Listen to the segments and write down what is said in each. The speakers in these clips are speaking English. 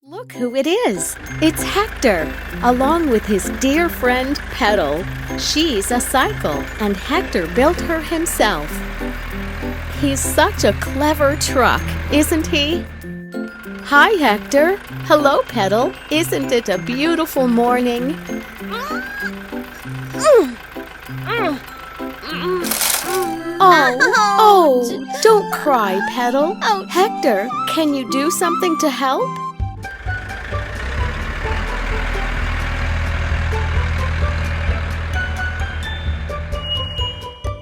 Look who it is! It's Hector, along with his dear friend Petal. She's a cycle, and Hector built her himself. He's such a clever truck, isn't he? Hi, Hector. Hello, Petal. Isn't it a beautiful morning? Oh, don't cry, Petal. Hector, can you do something to help?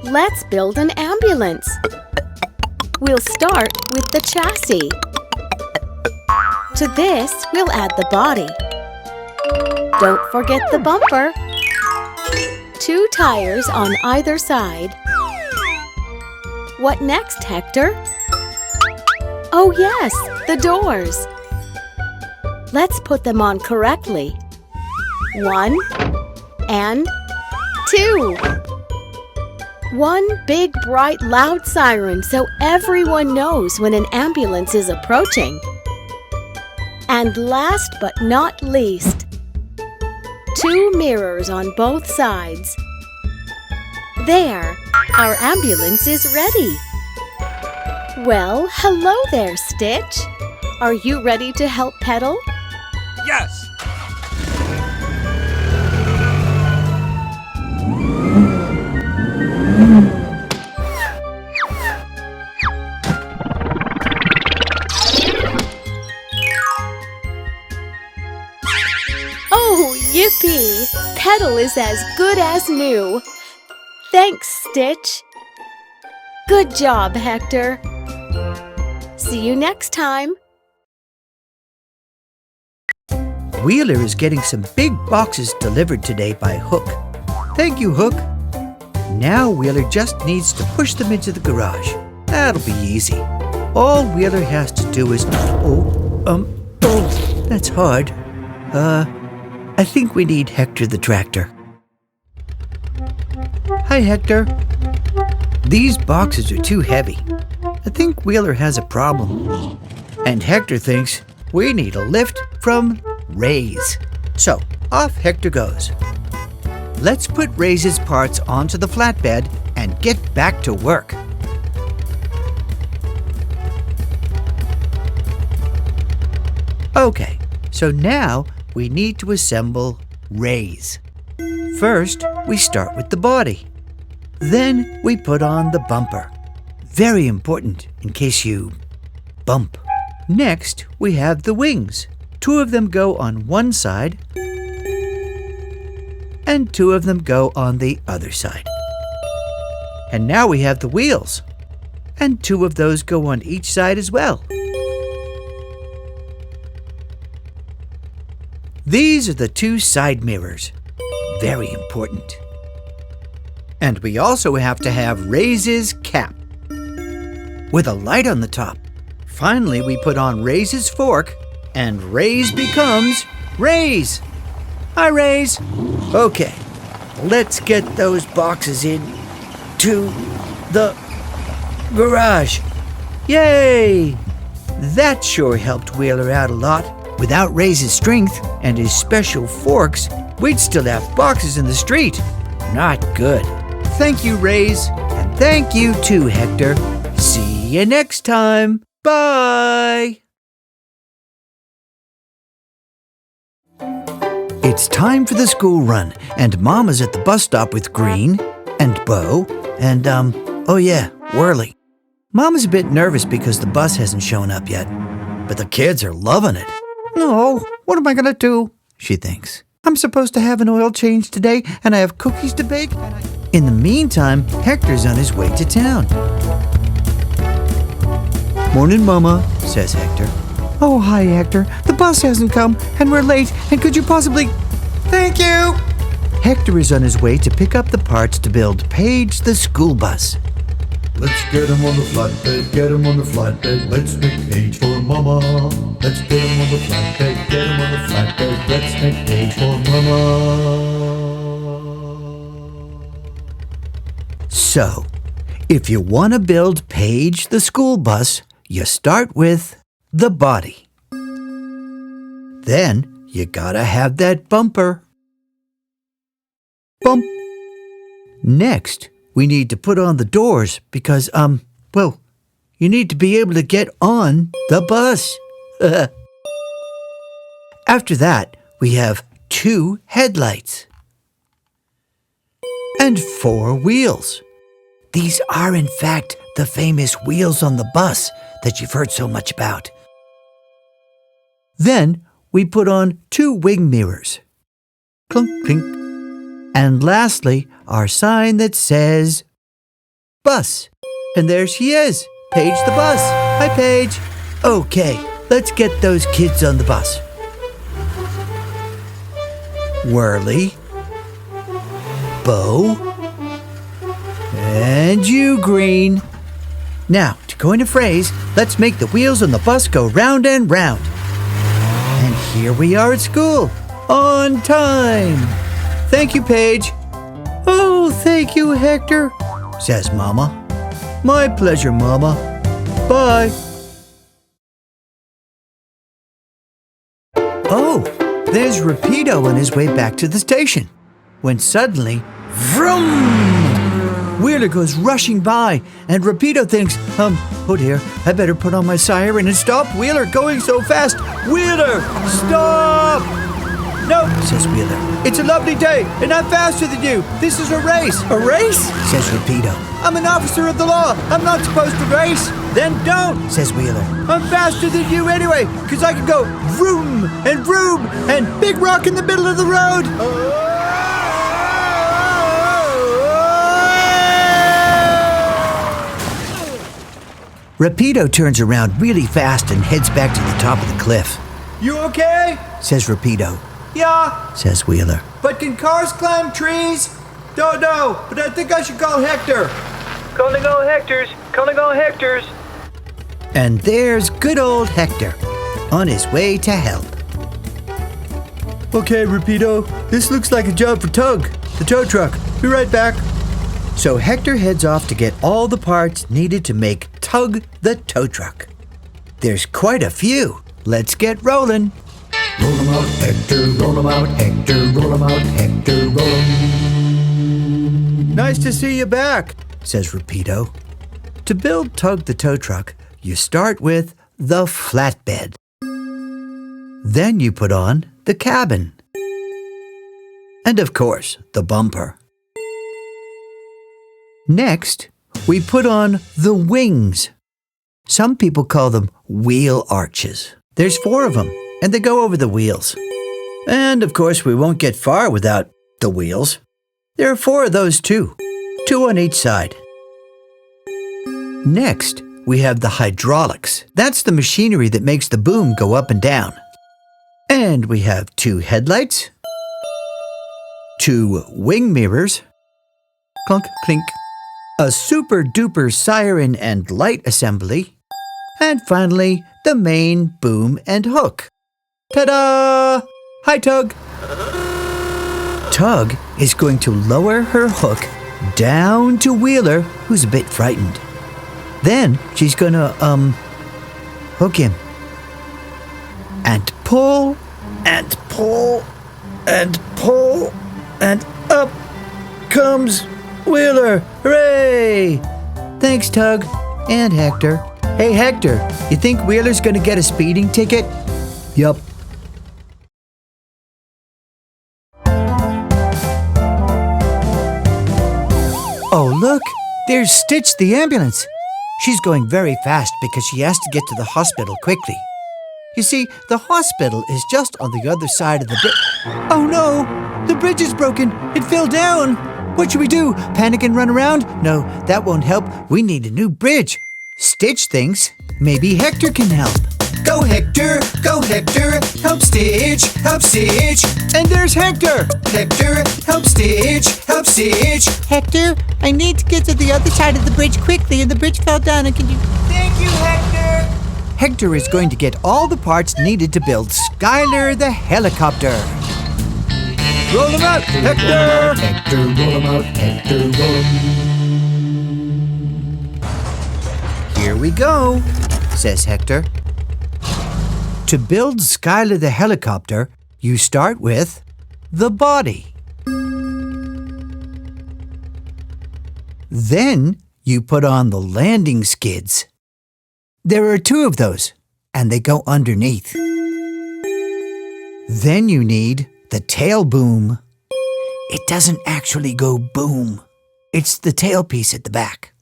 Let's build an ambulance. We'll start with the chassis. To this, we'll add the body. Don't forget the bumper. 2 tires on either side. What next, Hector? Oh yes, the doors. Let's put them on correctly. 1 and 2. 1 big, bright, loud siren so everyone knows when an ambulance is approaching. And last but not least, 2 mirrors on both sides. There, our ambulance is ready. Well, hello there, Stitch. Are you ready to help Petal? Yes! Oh, yippee! Petal is as good as new. Thanks, Stitch. Good job, Hector. See you next time. Wheeler is getting some big boxes delivered today by Hook. Thank you, Hook. Now Wheeler just needs to push them into the garage. That'll be easy. All Wheeler has to do is... that's hard. I think we need Hector the Tractor. Hi, Hector. These boxes are too heavy. I think Wheeler has a problem. And Hector thinks we need a lift from Ray's. So, off Hector goes. Let's put Ray's parts onto the flatbed and get back to work. Okay, so now we need to assemble Ray's. First, we start with the body. Then we put on the bumper. Very important in case you bump. Next, we have the wings. 2 of them go on one side, and 2 of them go on the other side. And now we have the wheels, and 2 of those go on each side as well. These are the 2 side mirrors. Very important. And we also have to have Ray's cap with a light on the top. Finally, we put on Ray's fork, and Ray's becomes Ray's. Hi, Ray's. Okay, let's get those boxes in to the garage. Yay! That sure helped Wheeler out a lot. Without Ray's strength and his special forks, we'd still have boxes in the street. Not good. Thank you, Ray's, and thank you too, Hector. See you next time. Bye! It's time for the school run, and Mama's at the bus stop with Green and Bo and, Whirly. Mama's a bit nervous because the bus hasn't shown up yet, but the kids are loving it. No, what am I gonna do? She thinks. I'm supposed to have an oil change today, and I have cookies to bake. In the meantime, Hector's on his way to town. Morning, Mama, says Hector. Oh, hi, Hector. The bus hasn't come, and we're late, and could you possibly... Thank you! Hector is on his way to pick up the parts to build Paige the school bus. Let's get him on the flatbed, get him on the flatbed, let's make Paige for Mama. Let's get him on the flatbed, get him on the flatbed, let's make Paige for Mama. So, if you want to build Paige the school bus, you start with the body. Then you gotta have that bumper. Bump. Next, we need to put on the doors because, you need to be able to get on the bus. After that, we have 2 headlights and 4 wheels. These are, in fact, the famous wheels on the bus that you've heard so much about. Then we put on 2 wing mirrors. Clunk, clink. And lastly, our sign that says bus. And there she is, Paige the bus. Hi, Paige. Okay, let's get those kids on the bus. Whirly, Bo, and you, Green. Now, to coin a phrase, let's make the wheels on the bus go round and round. And here we are at school, on time. Thank you, Paige. Oh, thank you, Hector, says Mama. My pleasure, Mama. Bye. Oh, there's Rapido on his way back to the station, when suddenly, vroom! Wheeler goes rushing by, and Rapido thinks, oh dear, I better put on my siren and stop Wheeler going so fast. Wheeler, stop! No, says Wheeler. It's a lovely day, and I'm faster than you. This is a race. A race? Says Rapido. I'm an officer of the law. I'm not supposed to race. Then don't, says Wheeler. I'm faster than you anyway, because I can go vroom and big rock in the middle of the road. Rapido turns around really fast and heads back to the top of the cliff. You okay? Says Rapido. Yeah, says Wheeler. But can cars climb trees? Don't know, but I think I should call Hector. Calling all Hectors, calling all Hectors. And there's good old Hector, on his way to help. Okay, Rapido, this looks like a job for Tug, the tow truck. Be right back. So Hector heads off to get all the parts needed to make Tug the tow truck. There's quite a few. Let's get rolling. Roll 'em out, Hector, roll 'em out, Hector, roll 'em out, Hector, roll 'em. Nice to see you back, says Rapido. To build Tug the tow truck, you start with the flatbed. Then you put on the cabin. And of course, the bumper. Next, we put on the wings. Some people call them wheel arches. There's 4 of them, and they go over the wheels. And of course, we won't get far without the wheels. There are 4 of those too, 2 on each side. Next, we have the hydraulics. That's the machinery that makes the boom go up and down. And we have 2 headlights, 2 wing mirrors, clunk, clink, a super-duper siren and light assembly, and finally, the main boom and hook. Ta-da! Hi, Tug. Tug is going to lower her hook down to Wheeler, who's a bit frightened. Then she's gonna, hook him. And pull, and pull, and pull, and up comes Wheeler. Hooray! Thanks, Tug and Hector. Hey, Hector, you think Wheeler's gonna get a speeding ticket? Yup. Oh, look, there's Stitch the ambulance. She's going very fast because she has to get to the hospital quickly. You see, the hospital is just on the other side of the bridge. Oh no, the bridge is broken. It fell down. What should we do? Panic and run around? No, that won't help. We need a new bridge. Stitch thinks maybe Hector can help. Go Hector, help Stitch, help Stitch. And there's Hector. Hector, help Stitch, help Stitch. Hector, I need to get to the other side of the bridge quickly, and the bridge fell down, and can you... Thank you, Hector. Hector is going to get all the parts needed to build Skylar the helicopter. Roll him out, Hector! Hector, roll 'em out, Hector, roll 'em. Here we go, says Hector. To build Skylar the helicopter, you start with the body. Then you put on the landing skids. There are 2 of those, and they go underneath. Then you need the tail boom. It doesn't actually go boom. It's the tail piece at the back.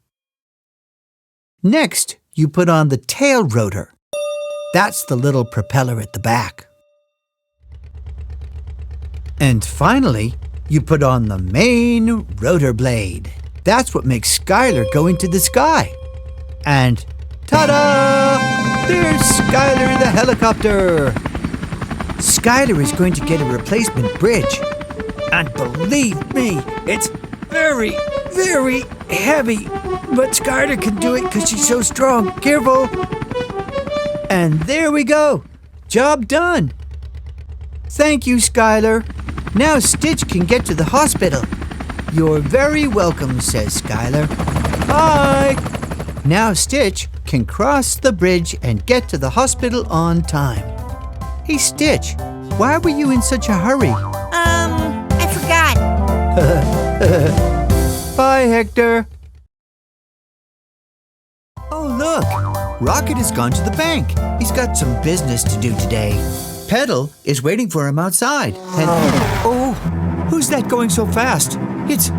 Next, you put on the tail rotor. That's the little propeller at the back. And finally, you put on the main rotor blade. That's what makes Skylar go into the sky. And ta-da! There's Skylar the helicopter! Skylar is going to get a replacement bridge. And believe me, it's very, very heavy. But Skylar can do it because she's so strong. Careful! And there we go. Job done. Thank you, Skylar. Now Stitch can get to the hospital. You're very welcome, says Skylar. Bye! Now Stitch can cross the bridge and get to the hospital on time. Hey, Stitch, why were you in such a hurry? I forgot. Bye, Hector. Oh, look. Rocket has gone to the bank. He's got some business to do today. Pedal is waiting for him outside. And, oh, who's that going so fast? It's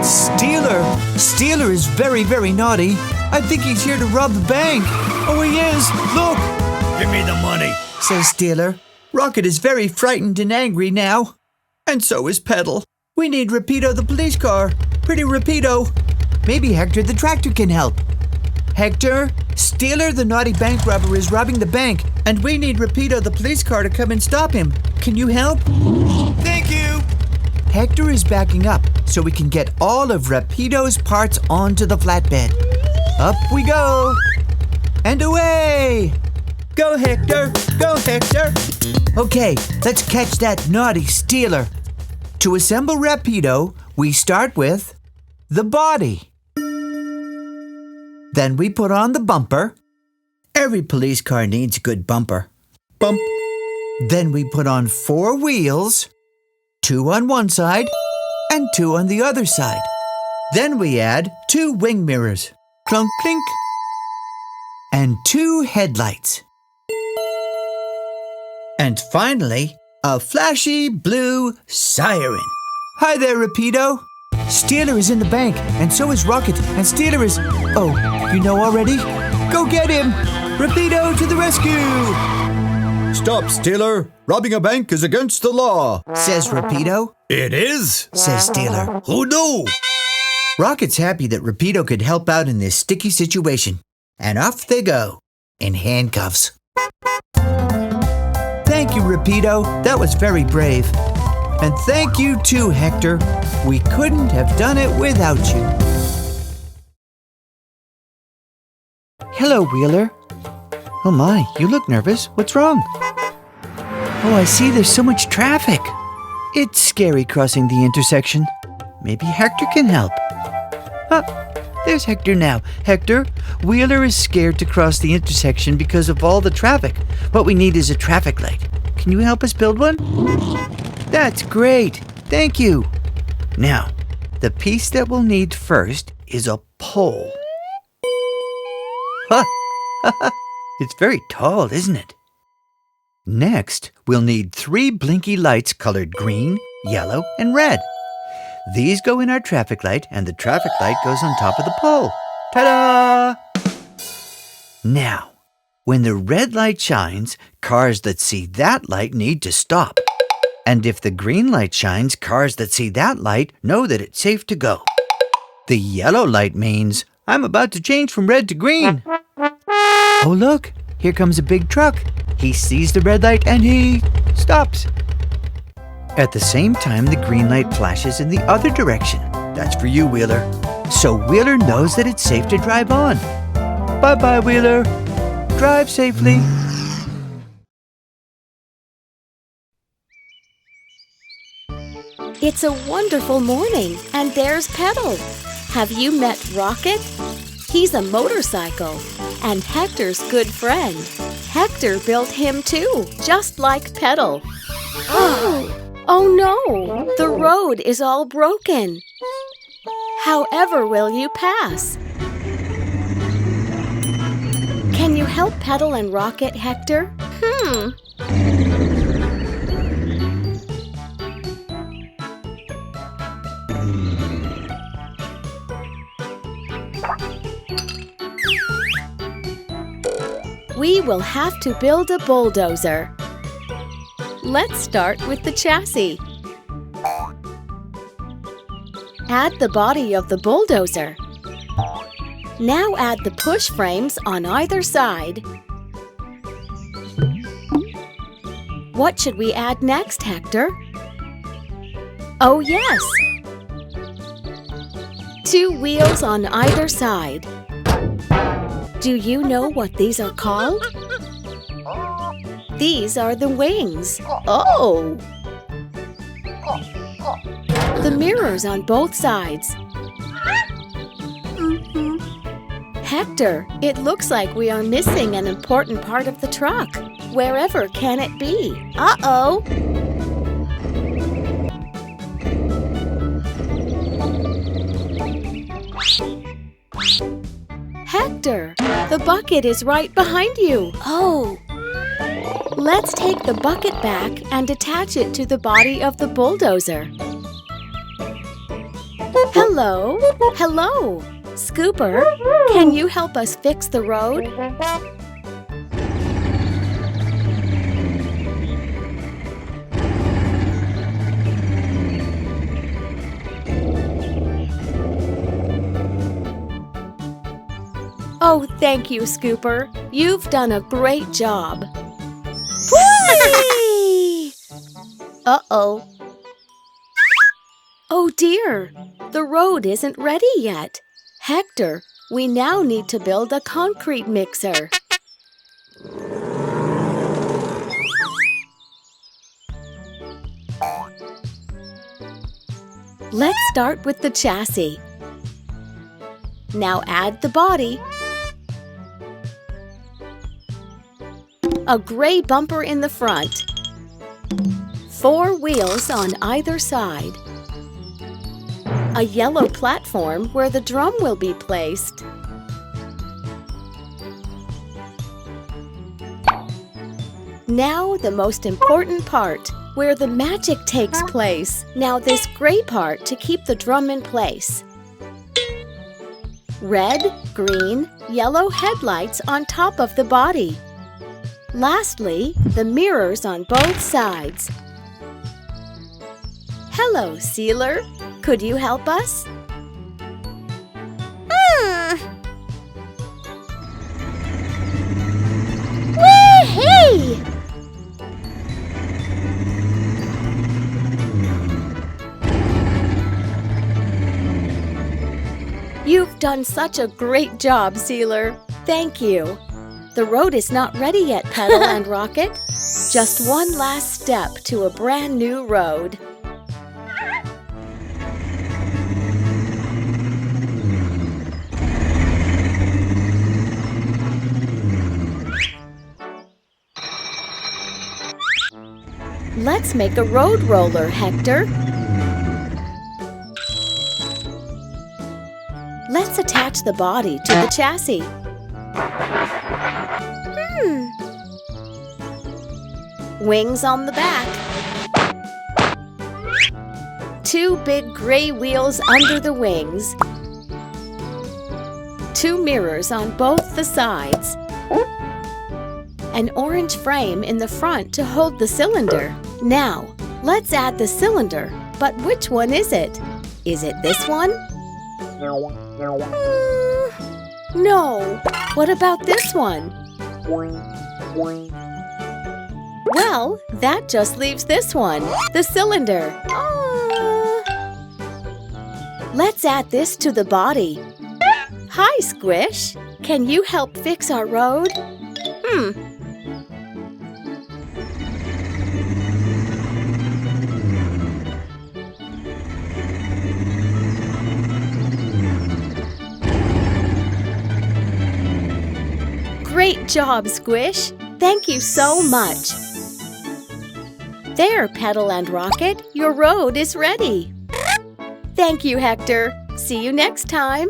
Steeler. Steeler is very, very naughty. I think he's here to rob the bank. Oh, he is. Look. Give me the money, Says Steeler. Rocket is very frightened and angry now. And so is Pedal. We need Rapido the police car. Pretty Rapido. Maybe Hector the Tractor can help. Hector, Steeler the naughty bank robber is robbing the bank, and we need Rapido the police car to come and stop him. Can you help? Thank you. Hector is backing up so we can get all of Rapido's parts onto the flatbed. Up we go. And away. Go, Hector. Go, Hector. Okay, let's catch that naughty Steeler. To assemble Rapido, we start with the body. Then we put on the bumper. Every police car needs a good bumper. Bump. Then we put on 4 wheels, 2 on one side and 2 on the other side. Then we add 2 wing mirrors, clunk clink, and 2 headlights. And finally, a flashy blue siren. Hi there, Rapido. Steeler is in the bank, and so is Rocket, and Steeler is... Oh, you know already? Go get him! Rapido to the rescue! Stop, Steeler. Robbing a bank is against the law, Says Rapido. It is, Says Steeler. Who knew? Rocket's happy that Rapido could help out in this sticky situation. And off they go, in handcuffs. Thank you, Rapido. That was very brave. And thank you too, Hector. We couldn't have done it without you. Hello, Wheeler. Oh my, you look nervous. What's wrong? Oh, I see there's so much traffic. It's scary crossing the intersection. Maybe Hector can help. Ah, there's Hector now. Hector, Wheeler is scared to cross the intersection because of all the traffic. What we need is a traffic light. Can you help us build one? That's great. Thank you. Now, the piece that we'll need first is a pole. Ha! It's very tall, isn't it? Next, we'll need 3 blinky lights colored green, yellow, and red. These go in our traffic light, and the traffic light goes on top of the pole. Ta-da! Now, when the red light shines, cars that see that light need to stop. And if the green light shines, cars that see that light know that it's safe to go. The yellow light means I'm about to change from red to green. Oh, look, here comes a big truck. He sees the red light and he stops. At the same time, the green light flashes in the other direction. That's for you, Wheeler. So Wheeler knows that it's safe to drive on. Bye-bye, Wheeler. Drive safely. It's a wonderful morning, and there's Pedal. Have you met Rocket? He's a motorcycle and Hector's good friend. Hector built him too, just like Petal. Oh no! The road is all broken. However will you pass? Can you help Petal and Rocket, Hector? We will have to build a bulldozer. Let's start with the chassis. Add the body of the bulldozer. Now add the push frames on either side. What should we add next, Hector? Oh yes! 2 wheels on either side. Do you know what these are called? These are the wings. Oh! The mirrors on both sides. Hector, it looks like we are missing an important part of the truck. Wherever can it be? Uh-oh! Hector, the bucket is right behind you. Oh! Let's take the bucket back and attach it to the body of the bulldozer. Hello? Hello? Scooper, can you help us fix the road? Oh, thank you, Scooper. You've done a great job. Whee! Uh-oh. Oh dear, the road isn't ready yet. Hector, we now need to build a concrete mixer. Let's start with the chassis. Now add the body. A gray bumper in the front. 4 wheels on either side. A yellow platform where the drum will be placed. Now the most important part, where the magic takes place. Now this gray part to keep the drum in place. Red, green, yellow headlights on top of the body. Lastly, the mirrors on both sides. Hello, Sealer. Could you help us? Whee-hee! You've done such a great job, Sealer. Thank you. The road is not ready yet, Petal and Rocket. Just one last step to a brand new road. Let's make a road roller, Hector. Let's attach the body to the chassis. Wings on the back. 2 big gray wheels under the wings. 2 mirrors on both the sides. An orange frame in the front to hold the cylinder. Now, let's add the cylinder. But which one is it? Is it this one? No. What about this one? Well, that just leaves this one, the cylinder. Let's add this to the body. Hi, Squish. Can you help fix our road? Great job, Squish! Thank you so much. There, Petal and Rocket, your road is ready. Thank you, Hector. See you next time.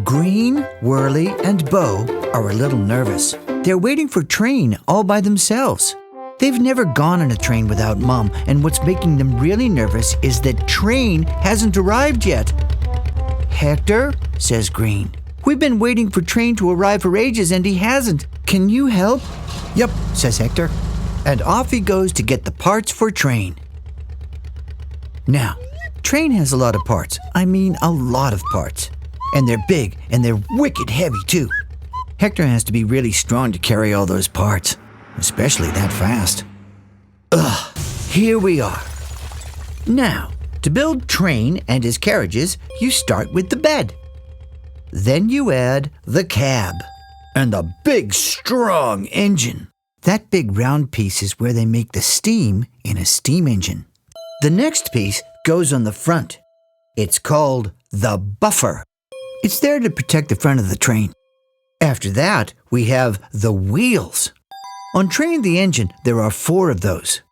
Green, Whirly, and Bo are a little nervous. They're waiting for Train all by themselves. They've never gone on a train without Mom, and what's making them really nervous is that Train hasn't arrived yet. Hector, says Green, we've been waiting for Train to arrive for ages and he hasn't. Can you help? Yep, says Hector. And off he goes to get the parts for Train. Now, Train has a lot of parts. I mean, a lot of parts. And they're big and they're wicked heavy too. Hector has to be really strong to carry all those parts, especially that fast. Here we are. Now, to build Train and his carriages, you start with the bed. Then you add the cab and the big, strong engine. That big round piece is where they make the steam in a steam engine. The next piece goes on the front. It's called the buffer. It's there to protect the front of the train. After that, we have the wheels. On Train the engine, there are 4 of those.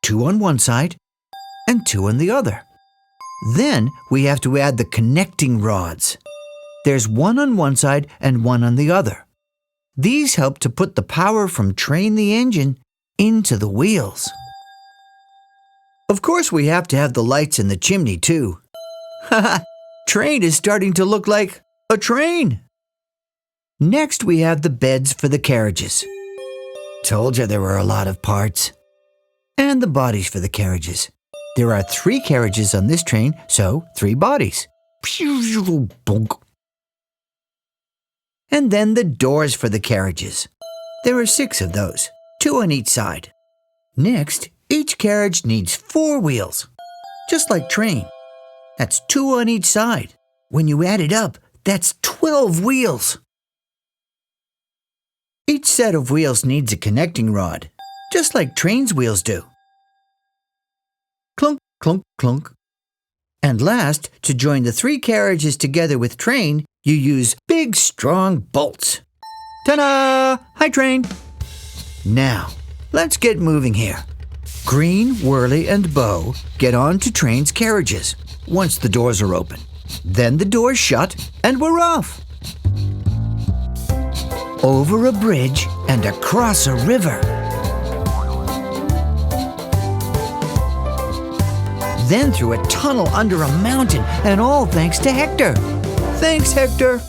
2 on one side and 2 on the other. Then we have to add the connecting rods. There's 1 on one side and 1 on the other. These help to put the power from Train the engine into the wheels. Of course, we have to have the lights in the chimney too. Haha, Train is starting to look like a train. Next, we have the beds for the carriages. Told you there were a lot of parts. And the bodies for the carriages. There are 3 carriages on this train, so 3 bodies. And then the doors for the carriages. There are 6 of those, 2 on each side. Next, each carriage needs 4 wheels, just like Train. That's 2 on each side. When you add it up, that's 12 wheels. Each set of wheels needs a connecting rod, just like Train's wheels do. Clunk, clunk, clunk. And last, to join the 3 carriages together with Train, you use big, strong bolts. Ta-da! Hi, Train! Now, let's get moving here. Green, Whirly, and Bo get on to Train's carriages once the doors are open. Then the doors shut, and we're off. Over a bridge and across a river. Then through a tunnel under a mountain, and all thanks to Hector. Thanks, Hector.